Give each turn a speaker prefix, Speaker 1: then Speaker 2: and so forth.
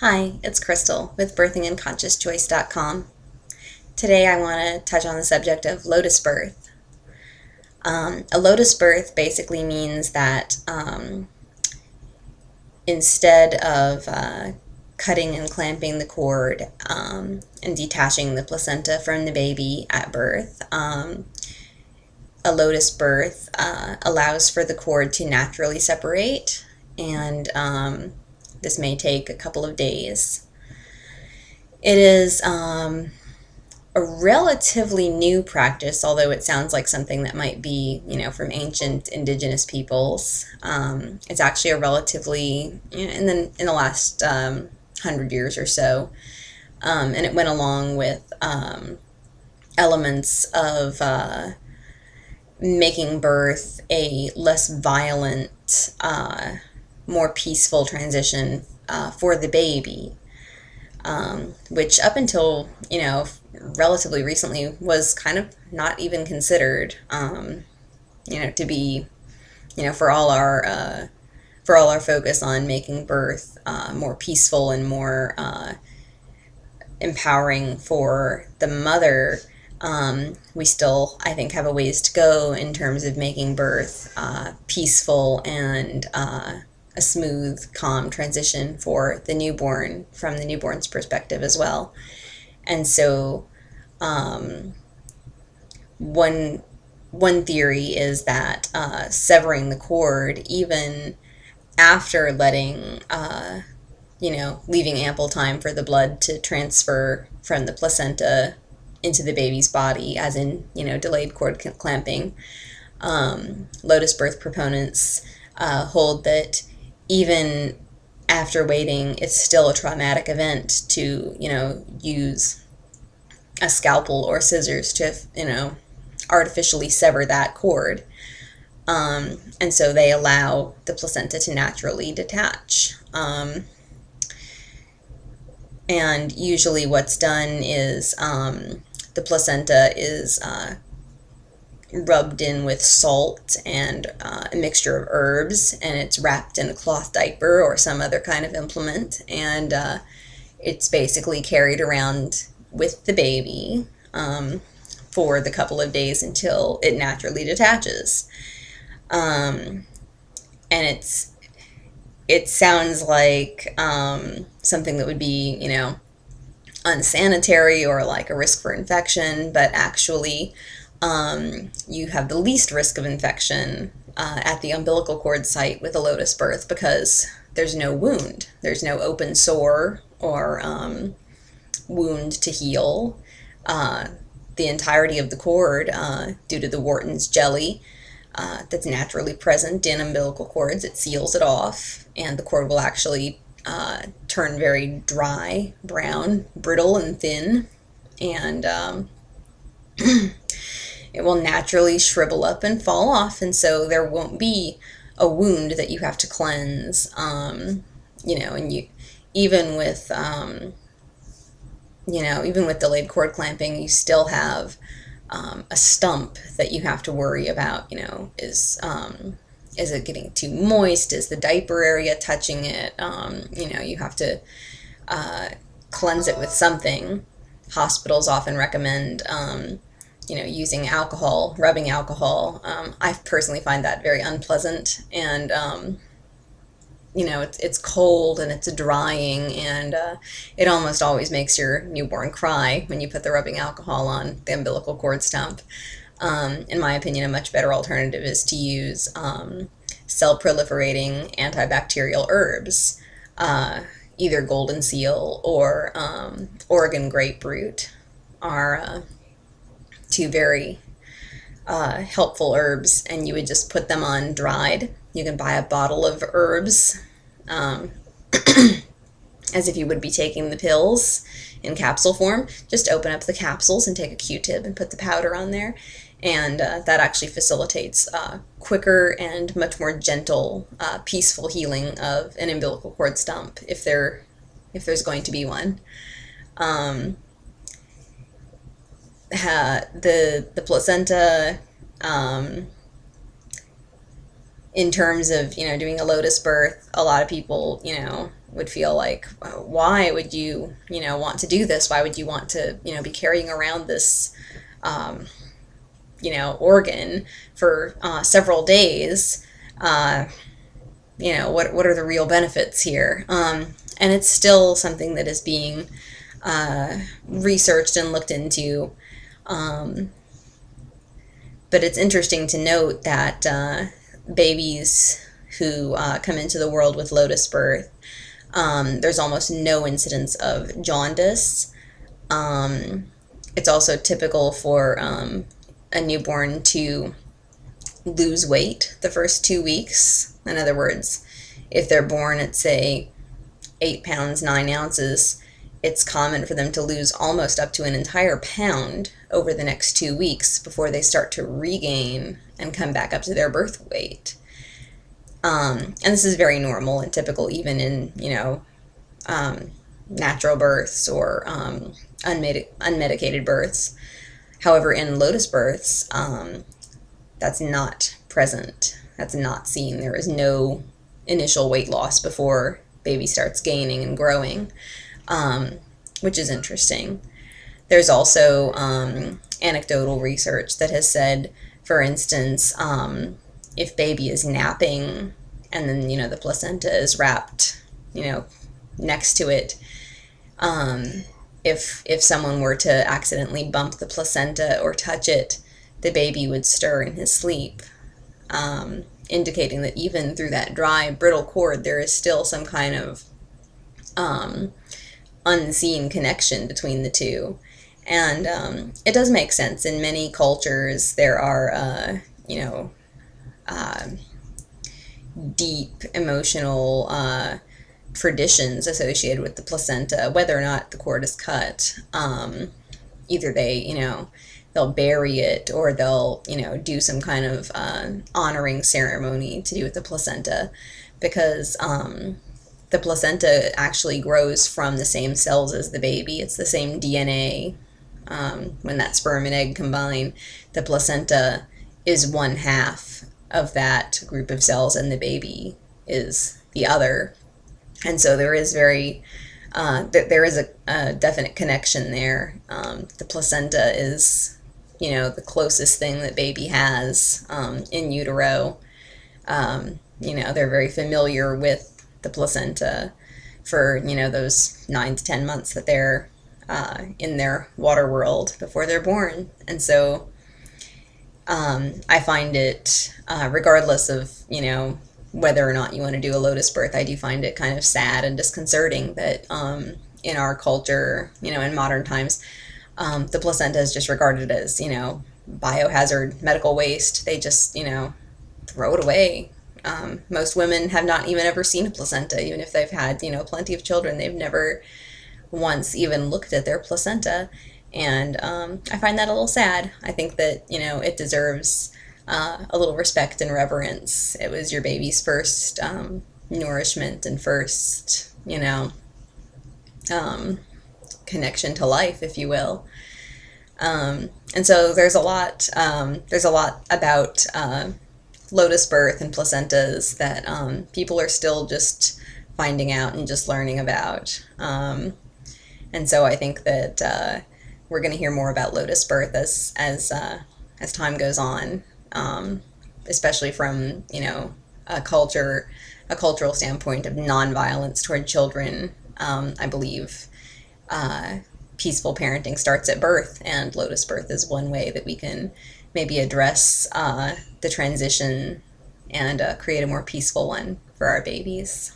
Speaker 1: Hi, it's Crystal with birthingandconsciouschoice.com. Today I want to touch on the subject of lotus birth. A lotus birth basically means that instead of cutting and clamping the cord and detaching the placenta from the baby at birth, a lotus birth allows for the cord to naturally separate, and this may take a couple of days. It is a relatively new practice, although it sounds like something that might be, from ancient indigenous peoples. It's actually a relatively, in the last 100 years or so, and it went along with elements of making birth a less violent, more peaceful transition for the baby. Which up until, relatively recently was kind of not even considered, to be, for all our focus on making birth more peaceful and more empowering for the mother. We still, I think, have a ways to go in terms of making birth peaceful and a smooth, calm transition for the newborn, from the newborn's perspective as well. And so one theory is that severing the cord, even after letting, leaving ample time for the blood to transfer from the placenta into the baby's body, as in, delayed cord clamping, lotus birth proponents hold that even after waiting, it's still a traumatic event to, use a scalpel or scissors to, artificially sever that cord. And so they allow the placenta to naturally detach. And usually what's done is the placenta is rubbed in with salt and a mixture of herbs, and it's wrapped in a cloth diaper or some other kind of implement, and it's basically carried around with the baby for the couple of days until it naturally detaches. And it sounds like something that would be, unsanitary or like a risk for infection, but actually you have the least risk of infection at the umbilical cord site with a lotus birth, because there's no wound. There's no open sore or wound to heal. The entirety of the cord, due to the Wharton's jelly that's naturally present in umbilical cords, it seals it off, and the cord will actually turn very dry, brown, brittle, and thin, and it will naturally shrivel up and fall off, and so there won't be a wound that you have to cleanse. And you, even with even with delayed cord clamping, you still have a stump that you have to worry about. Is it getting too moist? Is the diaper area touching it? You have to cleanse it with something. Hospitals often recommend using alcohol, rubbing alcohol. I personally find that very unpleasant, and it's cold and it's drying, and it almost always makes your newborn cry when you put the rubbing alcohol on the umbilical cord stump. In my opinion, a much better alternative is to use cell-proliferating antibacterial herbs, either golden seal or Oregon grapefruit are two very helpful herbs, and you would just put them on dried. You can buy a bottle of herbs as if you would be taking the pills in capsule form. Just open up the capsules and take a Q-tip and put the powder on there, and that actually facilitates quicker and much more gentle, peaceful healing of an umbilical cord stump, if there's going to be one. The placenta, in terms of doing a lotus birth, a lot of people would feel like, why would you, want to do this? Why would you want to, be carrying around this, um, organ for several days? What are the real benefits here? And it's still something that is being researched and looked into. Um, but it's interesting to note that babies who come into the world with lotus birth, there's almost no incidence of jaundice. Um, it's also typical for a newborn to lose weight the first 2 weeks. In other words, if they're born at, say, 8 pounds, 9 ounces, it's common for them to lose almost up to an entire pound over the next 2 weeks before they start to regain and come back up to their birth weight. And this is very normal and typical even in, natural births or unmedicated births. However, in lotus births, that's not present. That's not seen. There is no initial weight loss before baby starts gaining and growing, which is interesting. There's also anecdotal research that has said, for instance, if baby is napping and then, the placenta is wrapped, next to it, if someone were to accidentally bump the placenta or touch it, the baby would stir in his sleep, indicating that even through that dry, brittle cord, there is still some kind of unseen connection between the two. And it does make sense. In many cultures, there are, deep emotional traditions associated with the placenta, whether or not the cord is cut. Either they'll bury it or they'll, do some kind of honoring ceremony to do with the placenta, because the placenta actually grows from the same cells as the baby. It's the same DNA. When that sperm and egg combine, the placenta is one half of that group of cells and the baby is the other. And so there is a definite connection there. The placenta is, the closest thing that baby has in utero. They're very familiar with the placenta for, those 9 to 10 months that they're in their water world before they're born. And so I find it, regardless of, whether or not you want to do a lotus birth, I do find it kind of sad and disconcerting that in our culture, in modern times, the placenta is just regarded as, biohazard medical waste. They just, throw it away. Most women have not even ever seen a placenta, even if they've had, plenty of children. They've never once even looked at their placenta. And I find that a little sad. I think that, it deserves a little respect and reverence. It was your baby's first nourishment and first, connection to life, if you will. And so there's a lot about lotus birth and placentas that people are still just finding out and just learning about. And so I think that we're going to hear more about lotus birth as time goes on, especially from a cultural standpoint of nonviolence toward children. I believe peaceful parenting starts at birth, and lotus birth is one way that we can maybe address the transition and create a more peaceful one for our babies.